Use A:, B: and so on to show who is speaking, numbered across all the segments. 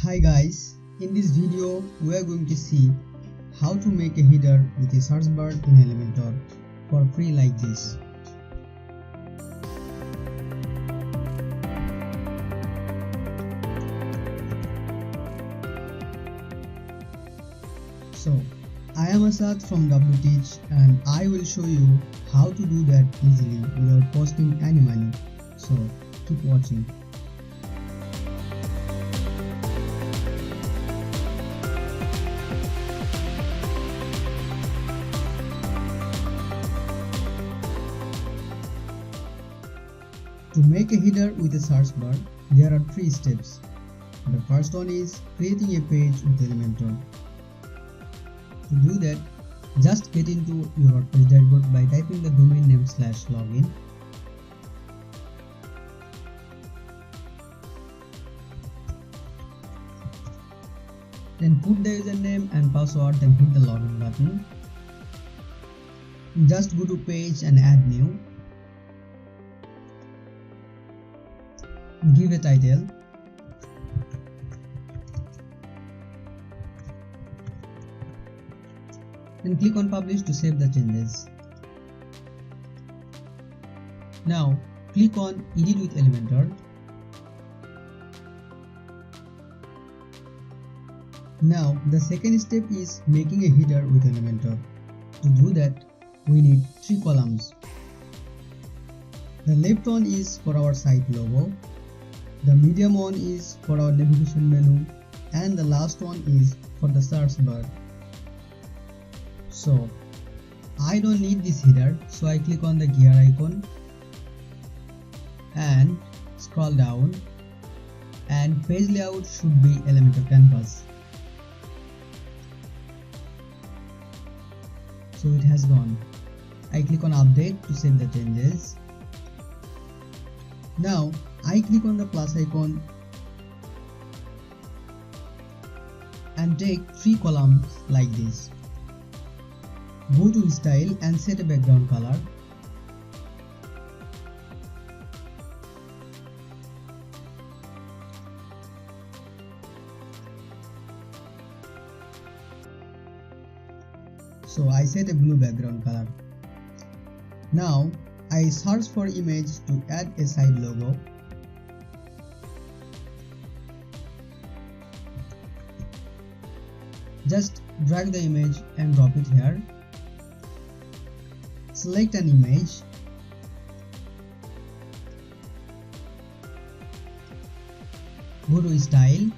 A: Hi guys, in this video we are going to see how to make a header with a search bar in Elementor for free like this. So I am Asad from WTeach and I will show you how to do that easily without costing any money. So keep watching. To make a header with a search bar, there are 3 steps. The first one is creating a page with Elementor. To do that, just get into your page dashboard by typing the domain name /login. Then put the username and password, then hit the login button. Just go to page and add new. Give a title. Then click on publish to save the changes. Now click on edit with Elementor. Now the second step is making a header with Elementor. To do that, we need 3 columns. The left one is for our site logo. The medium one is for our navigation menu, and the last one is for the search bar. So I don't need this header, so I click on the gear icon and scroll down, and page layout should be Elementor canvas. So it has gone. I click on update to save the changes. Now I click on the plus icon and take 3 columns like this. Go to style and set a background color. So I set a blue background color. Now I search for image to add a side logo. Just drag the image and drop it here. Select an image. Go to style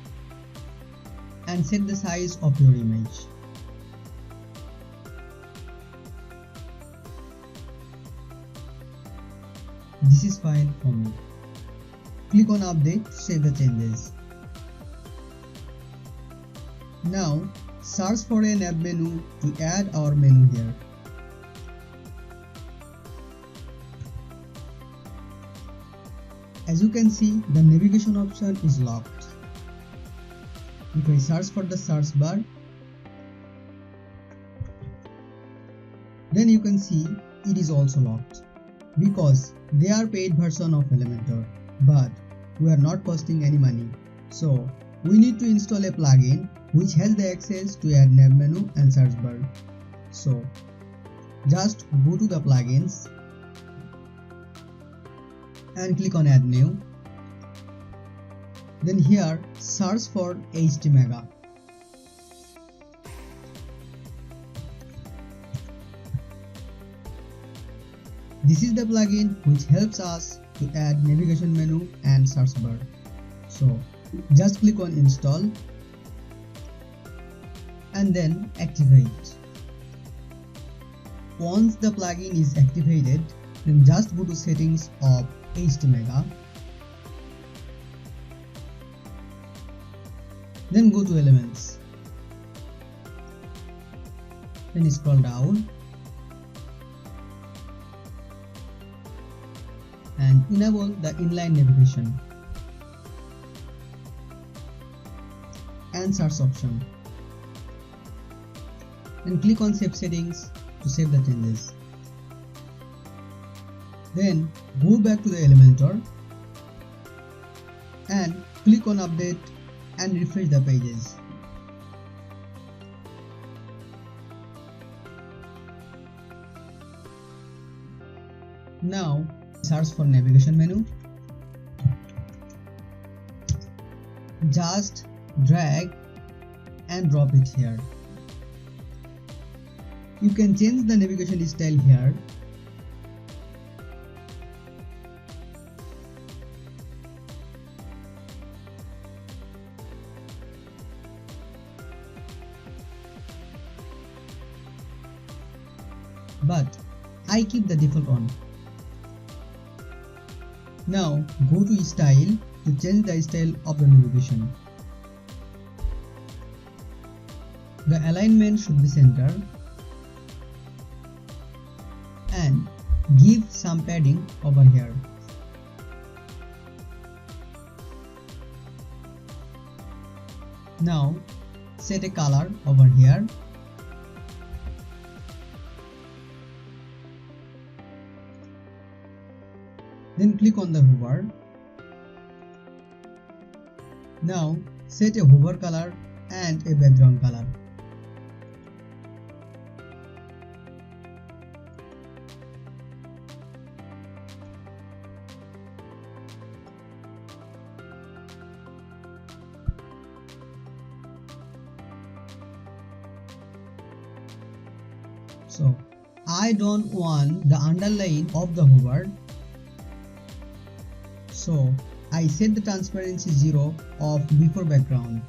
A: and set the size of your image. This is fine for me. Click on update to save the changes. Now search for a nav menu to add our menu here. As you can see, the navigation option is locked. If I search for the search bar, then you can see it is also locked because they are paid version of Elementor, but we are not costing any money. So we need to install a plugin which has the access to add nav menu and search bar. So just go to the plugins and click on add new. Then here search for HTMega. This is the plugin which helps us to add navigation menu and search bar. So just click on install and then activate. Once the plugin is activated, then just go to settings of HTMega. Then go to elements. Then scroll down and enable the inline navigation and search option. Then click on save settings to save the changes. Then go back to the Elementor and click on update and refresh the pages. Now search for navigation menu. Just drag and drop it here. You can change the navigation style here. But I keep the default on. Now go to style to change the style of the navigation. The alignment should be center and give some padding over here. Now set a color over here. Then click on the hover. Now set a hover color and a background color. So I don't want the underline of the hover. So I set the transparency 0 of before background.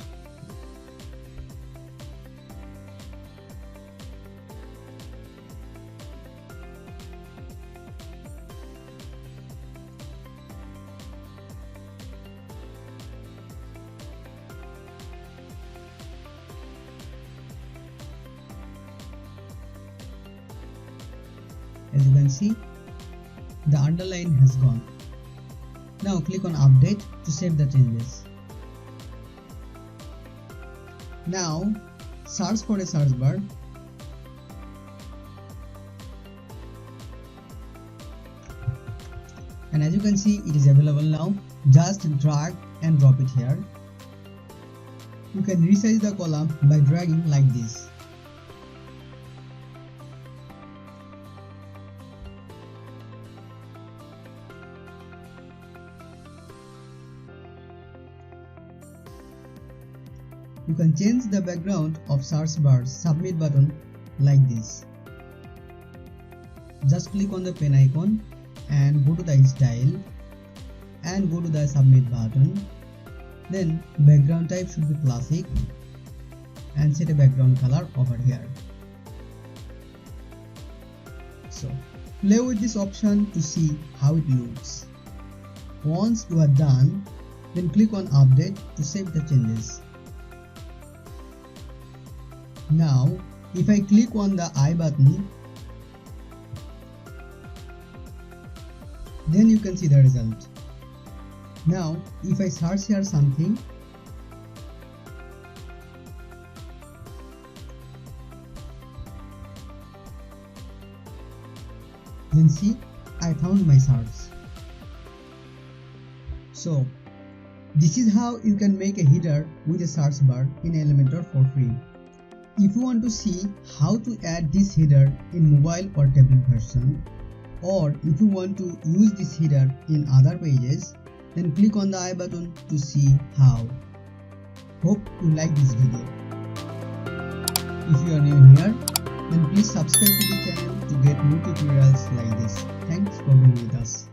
A: As you can see, the underline has gone. Now click on update to save the changes. Now search for a search bar. And as you can see, it is available now. Just drag and drop it here. You can resize the column by dragging like this. You can change the background of search bar's submit button like this. Just click on the pen icon and go to the style and go to the submit button. Then background type should be classic and set a background color over here. So play with this option to see how it looks. Once you are done, then click on update to save the changes. Now if I click on the I button, then you can see the result. Now if I search here something, then see, I found my search. So this is how you can make a header with a search bar in Elementor for free. If you want to see how to add this header in mobile or tablet version, or if you want to use this header in other pages, then click on the I button to see how. Hope you like this video. If you are new here, then please subscribe to the channel to get more tutorials like this. Thanks for being with us.